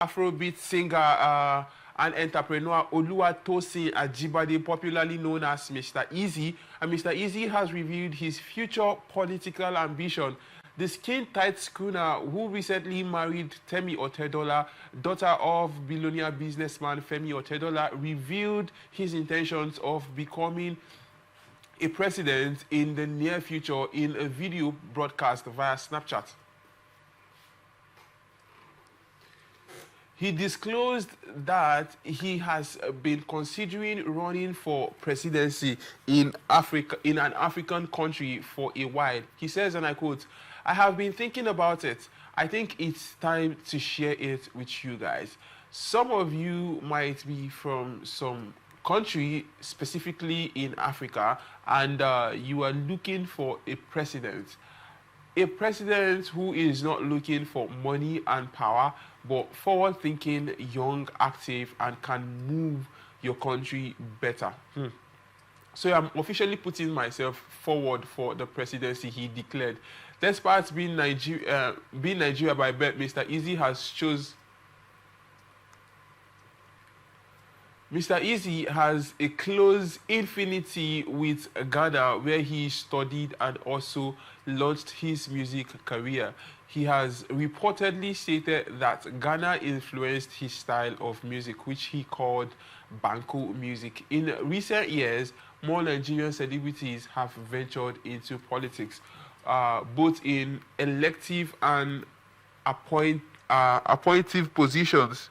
Afrobeat singer and entrepreneur Oluwatosin Ajibade, popularly known as Mr. Eazi. And Mr. Eazi has revealed his future political ambition. The skin-tight schooner who recently married Temi Otedola, daughter of billionaire businessman Femi Otedola, revealed his intentions of becoming a president in the near future in a video broadcast via Snapchat. He disclosed that he has been considering running for presidency in Africa, in an African country for a while. He says, and I quote, "I have been thinking about it. I think it's time to share it with you guys. Some of you might be from some country, specifically in Africa, and you are looking for a president. A president who is not looking for money and power, but forward thinking, young, active, and can move your country better." So I'm officially putting myself forward for the presidency, he declared. Despite being Nigeria by birth, Mr. Eazi has a close infinity with Ghana, where he studied and also launched his music career. He has reportedly stated that Ghana influenced his style of music, which he called Banku music. In recent years, more Nigerian celebrities have ventured into politics, both in elective and appointive positions.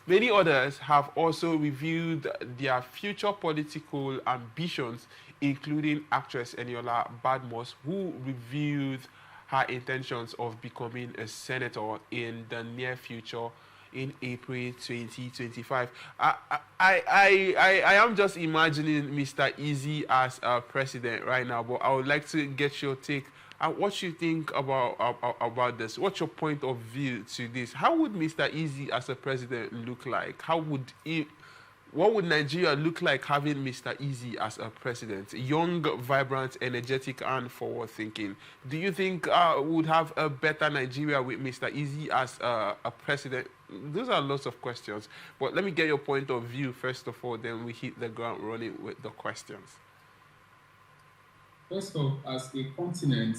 Many others have also revealed their future political ambitions, including actress Eniola Badmus, who revealed her intentions of becoming a senator in the near future in April 2025. I am just imagining Mr. Eazi as a president right now, but I would like to get your take. What you think about this? What's your point of view to this? How would Mr. Eazi as a president look like? What would Nigeria look like having Mr. Eazi as a president? Young, vibrant, energetic, and forward-thinking. Do you think we would have a better Nigeria with Mr. Eazi as a president? Those are lots of questions. But let me get your point of view first of all, then we hit the ground running with the questions. First off, as a continent,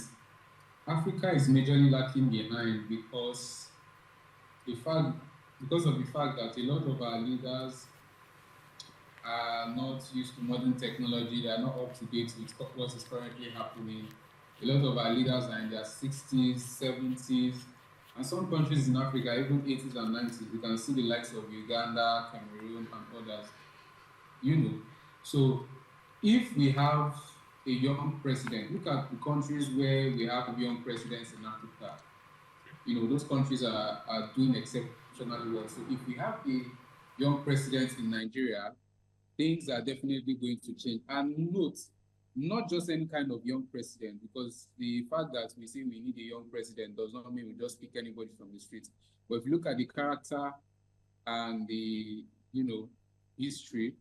Africa is majorly lacking behind because of the fact that a lot of our leaders are not used to modern technology, they are not up to date with what is currently happening. A lot of our leaders are in their 60s, 70s, and some countries in Africa, even 80s and 90s. We can see the likes of Uganda, Cameroon, and others. So if we have a young president, look at the countries where we have young presidents in Africa. Those countries are doing exceptionally well. So if we have a young president in Nigeria, things are definitely going to change. And note, not just any kind of young president, because the fact that we say we need a young president does not mean we just pick anybody from the street. But if you look at the character and the, history,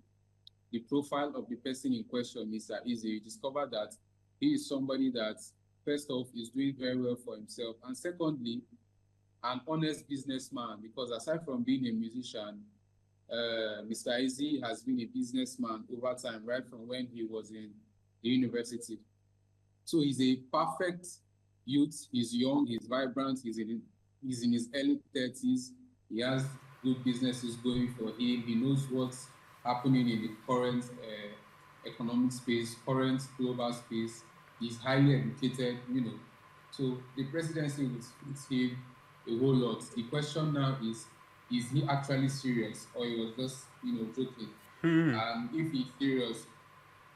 the profile of the person in question, Mr. Eazi, you discover that he is somebody that, first off, is doing very well for himself. And secondly, an honest businessman, because aside from being a musician, Mr. Eazi has been a businessman over time, right from when he was in the university. So he's a perfect youth. He's young, he's vibrant, he's in his early 30s. He has good businesses going for him. He knows what's happening in the current economic space, current global space. He's highly educated, So the presidency would fit him a whole lot. The question now is he actually serious, or he was just, joking? And if he's serious,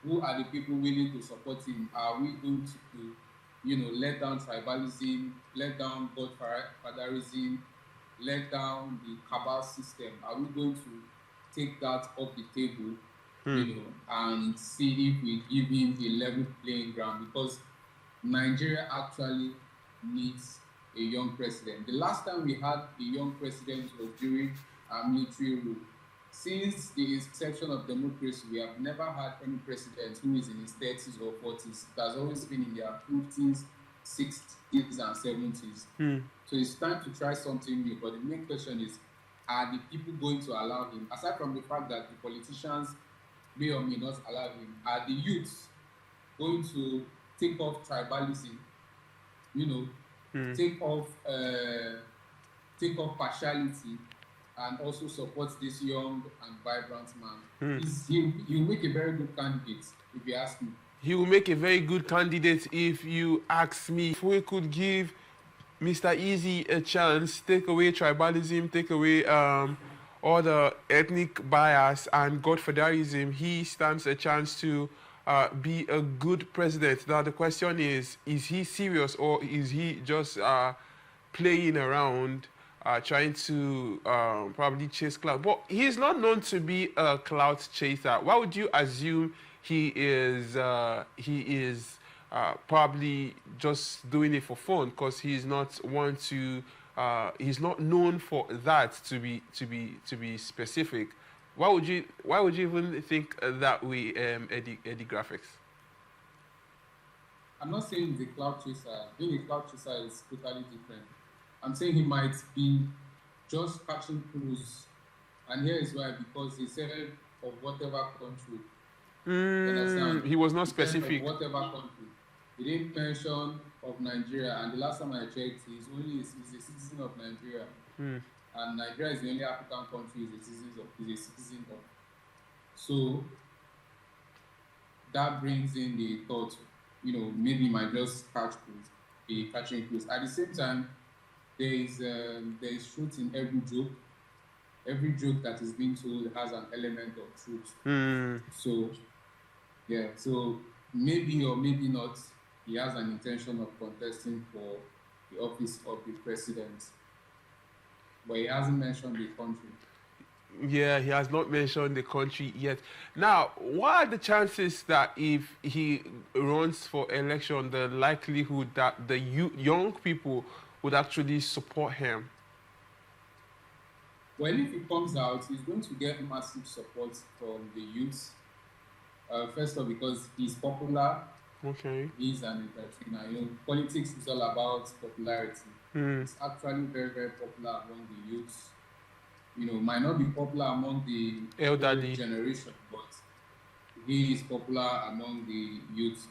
who are the people willing to support him? Are we going to, let down tribalism, let down godfatherism, let down the cabal system? Are we going to take that off the table, and see if we give him a level playing ground? Because Nigeria actually needs a young president. The last time we had a young president was during our military rule. Since the inception of democracy, we have never had any president who is in his 30s or 40s. It has always been in their 50s 60s and 70s. So it's time to try something new. But the main question is, are the people going to allow him? Aside from the fact that the politicians may or may not allow him, are the youths going to take off tribalism, take off partiality, and also support this young and vibrant man? He'll make a very good candidate, if you ask me. He will make a very good candidate if you ask me. If we could give Mr. Eazi a chance, take away tribalism, take away all the ethnic bias and godfatherism, he stands a chance to be a good president. Now the question is he serious or is he just playing around, trying to probably chase clout? But he's not known to be a clout chaser. Why would you assume he is probably just doing it for fun? Because he's not one to he's not known for that, to be specific. Why would you even think that way, Eddie Graphics? I'm not saying he's a cloud chaser. Being a cloud chaser is totally different. I'm saying he might be just catching crews, and here is why: because he said of whatever country. He was not specific. Of whatever country. He didn't mention of Nigeria, and the last time I checked, he's a citizen of Nigeria. And Nigeria is the only African country he's a citizen of. So that brings in the thought, maybe he might just be catching clues. At the same time, there is truth in every joke. Every joke that is being told has an element of truth. So, yeah. So maybe or maybe not, he has an intention of contesting for the office of the president. But he hasn't mentioned the country. Yeah, he has not mentioned the country yet. Now, what are the chances that if he runs for election, the likelihood that the young people would actually support him? Well, if he comes out, he's going to get massive support from the youth. First of all, because he's popular. Okay. He's an entertainer. Politics is all about popularity. It's actually very, very popular among the youths. Might not be popular among the elderly generation, but he is popular among the youth.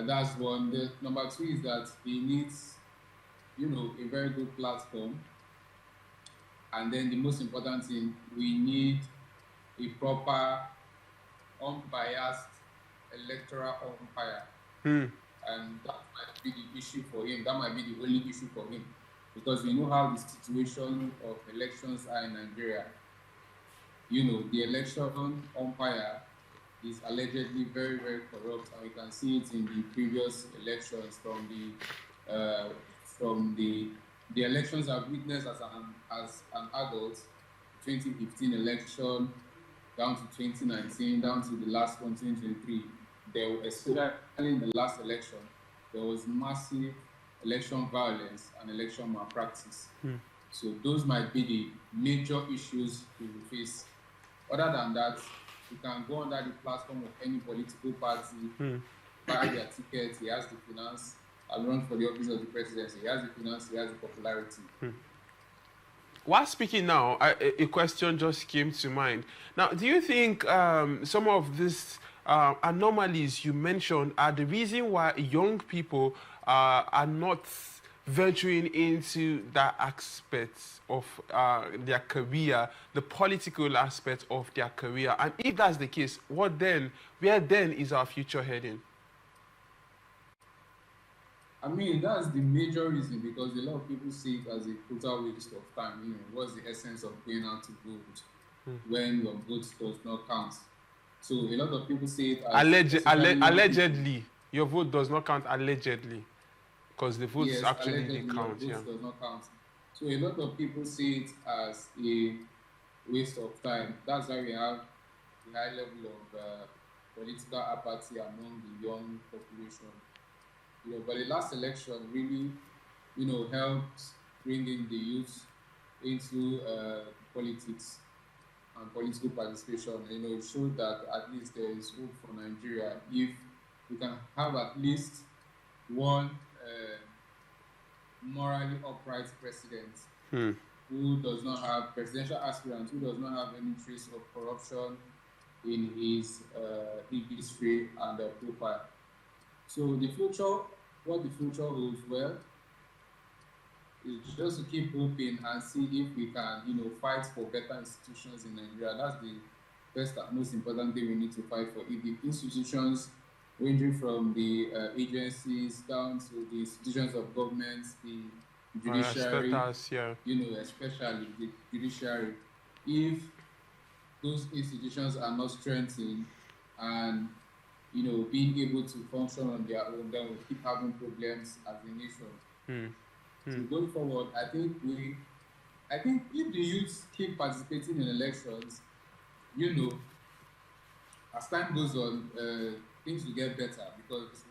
That's one. The number two is that he needs, a very good platform. And then the most important thing, we need a proper, unbiased electoral umpire. And that might be the issue for him. That might be the only issue for him. Because we know how the situation of elections are in Nigeria. The election umpire is allegedly very, very corrupt, and we can see it in the previous elections from the elections I've witnessed as an adult, 2015 election, down to 2019, down to the last one, 2023. Especially in the last election, there was massive election violence and election malpractice. So those might be the major issues we will face. Other than that, you can go under the platform of any political party, buy their tickets, he has the finance, and run for the office of the presidency. He has the finance, he has the popularity. While speaking now, a question just came to mind. Now, do you think some of these anomalies you mentioned are the reason why young people are not venturing into that aspect of their career, the political aspect of their career? And if that's the case, where then is our future heading? I mean, that's the major reason, because a lot of people see it as a total waste of time. What's the essence of going out to vote when your vote does not count? So a lot of people say it as allegedly. Your vote does not count allegedly, because the votes actually didn't count. Your vote does not count. So a lot of people see it as a waste of time. That's why we have a high level of political apathy among the young population. But the last election really, helped bring in the youth into politics and political participation. It showed that at least there is hope for Nigeria if we can have at least one morally upright president Hmm. who does not have presidential aspirant, who does not have any trace of corruption in his history and profile. So the future, what the future holds, well, is just to keep hoping and see if we can, fight for better institutions in Nigeria. That's the best and most important thing we need to fight for. If the institutions, ranging from the agencies down to the institutions of government, the judiciary, Yeah. Especially the judiciary, if those institutions are not strengthened and being able to function on their own, then we'll keep having problems as a nation. So going forward, I think if the youth keep participating in elections, as time goes on, things will get better because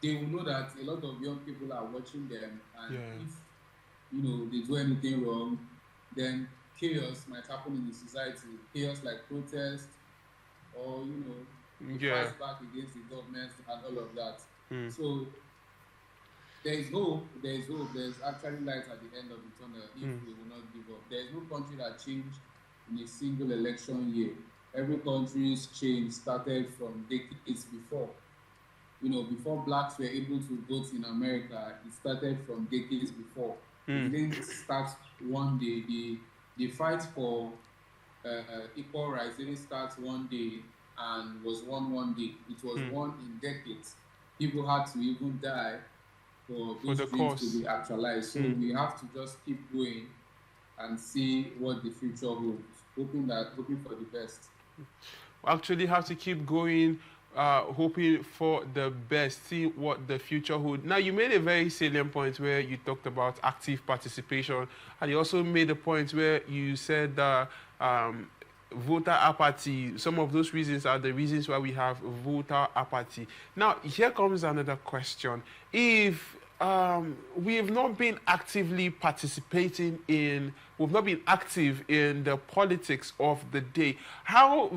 they will know that a lot of young people are watching them, and if they do anything wrong, then chaos might happen in the society. Chaos like protest or fight back against the government and all of that. So there is hope. There is actually light at the end of the tunnel if we will not give up. There is no country that changed in a single election year. Every country's change started from decades before. Before blacks were able to vote in America, it started from decades before. It didn't start one day. The fight for equal rights didn't start one day and was won one day. It was won in decades. People had to even die for those dreams to be actualized. So we have to just keep going and see what the future holds, hoping for the best. We actually have to keep going, hoping for the best, see what the future holds. Now, you made a very salient point where you talked about active participation, and you also made a point where you said that voter apathy, some of those reasons are the reasons why we have voter apathy. Now, here comes another question. If we have not been actively participating in, we've not been active in the politics of the day, how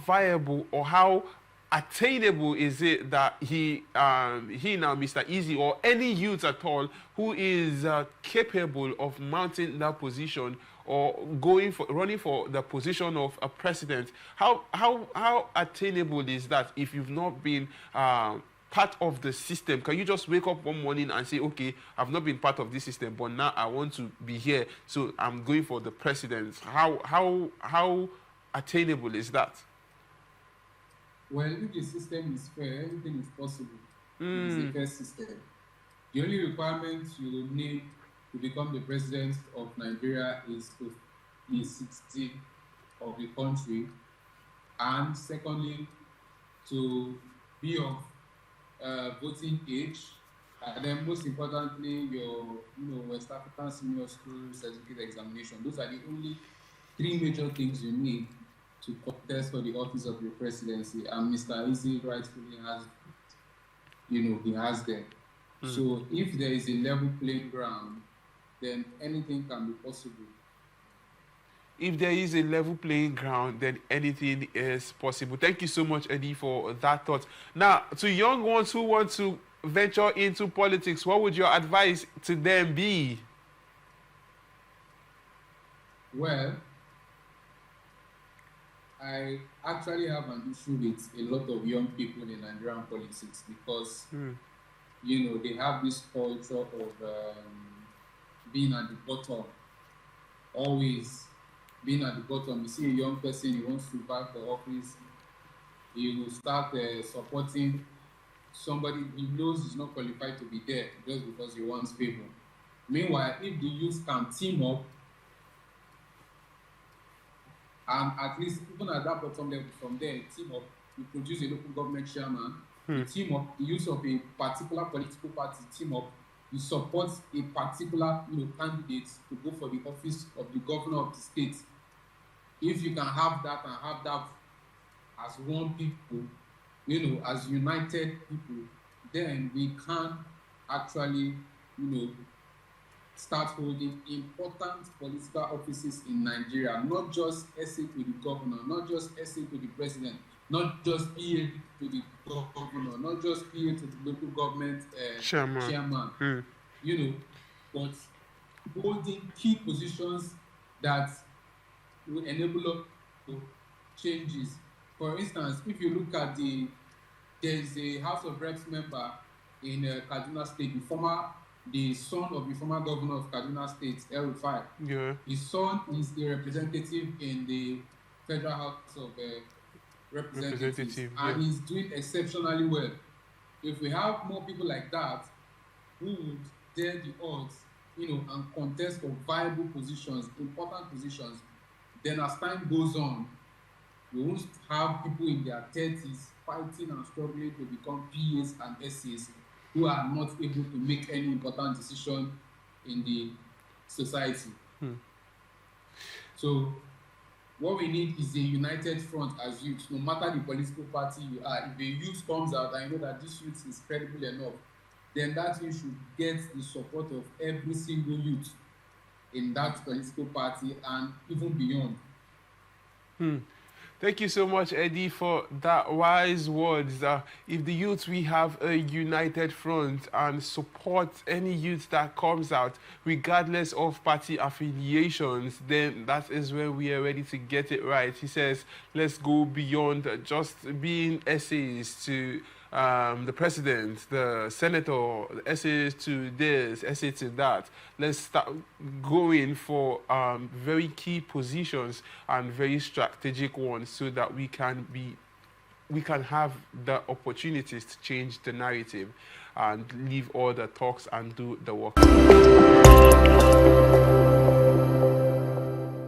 viable or how attainable is it that he now, Mr. Eazi, or any youth at all who is capable of mounting that position or running for the position of a president? How attainable is that if you've not been part of the system? Can you just wake up one morning and say, okay, I've not been part of this system, but now I want to be here, so I'm going for the president? How attainable is that? Well, if the system is fair, anything is possible. It's a fair system. The only requirement you will need to become the president of Nigeria is to be 60 of the country, and secondly, to be of voting age, and then most importantly, your West African Senior School Certificate Examination. Those are the only 3 major things you need to contest for the office of the presidency, and Mr. Eazi rightfully has, he has them. So if there is a level playing ground, then anything can be possible. If there is a level playing ground, then anything is possible. Thank you so much, Eddie, for that thought. Now, to young ones who want to venture into politics, what would your advice to them be? Well, I actually have an issue with a lot of young people in Nigerian politics because, they have this culture of being at the bottom, always being at the bottom. You see a young person, he wants to back for office, he will start supporting somebody he knows is not qualified to be there just because he wants favor. Meanwhile, if the youth can team up, and at least even at that bottom level, from there, team up, you produce a local government chairman, you team up, the use of a particular political party, team up, you support a particular candidate to go for the office of the governor of the state. If you can have that and have that as one people, as united people, then we can actually, start holding important political offices in Nigeria, not just essay to the governor, not just essay to the president, not just PA to the governor, not just PA to the local government chairman, you know, but holding key positions that will enable us to changes. For instance, if you look at there's a House of Reps member in Kaduna State, the son of the former governor of Kaduna State, El-Rufai. Yeah. His son is a representative in the Federal House of Representatives, and he's doing exceptionally well. If we have more people like that who would dare the odds, and contest for viable positions, important positions, then as time goes on, we won't have people in their 30s fighting and struggling to become PAs and SAs who are not able to make any important decision in the society. So what we need is a united front as youth, no matter the political party you are. If the youth comes out and you know that this youth is credible enough, then that youth should get the support of every single youth in that political party and even beyond. Thank you so much, Eddie, for that wise words. If the youth, we have a united front and support any youth that comes out, regardless of party affiliations, then that is when we are ready to get it right. He says, let's go beyond just being essays to the president, the senator, the essays to this, essay to that. Let's start going for very key positions and very strategic ones so that we can have the opportunities to change the narrative and leave all the talks and do the work.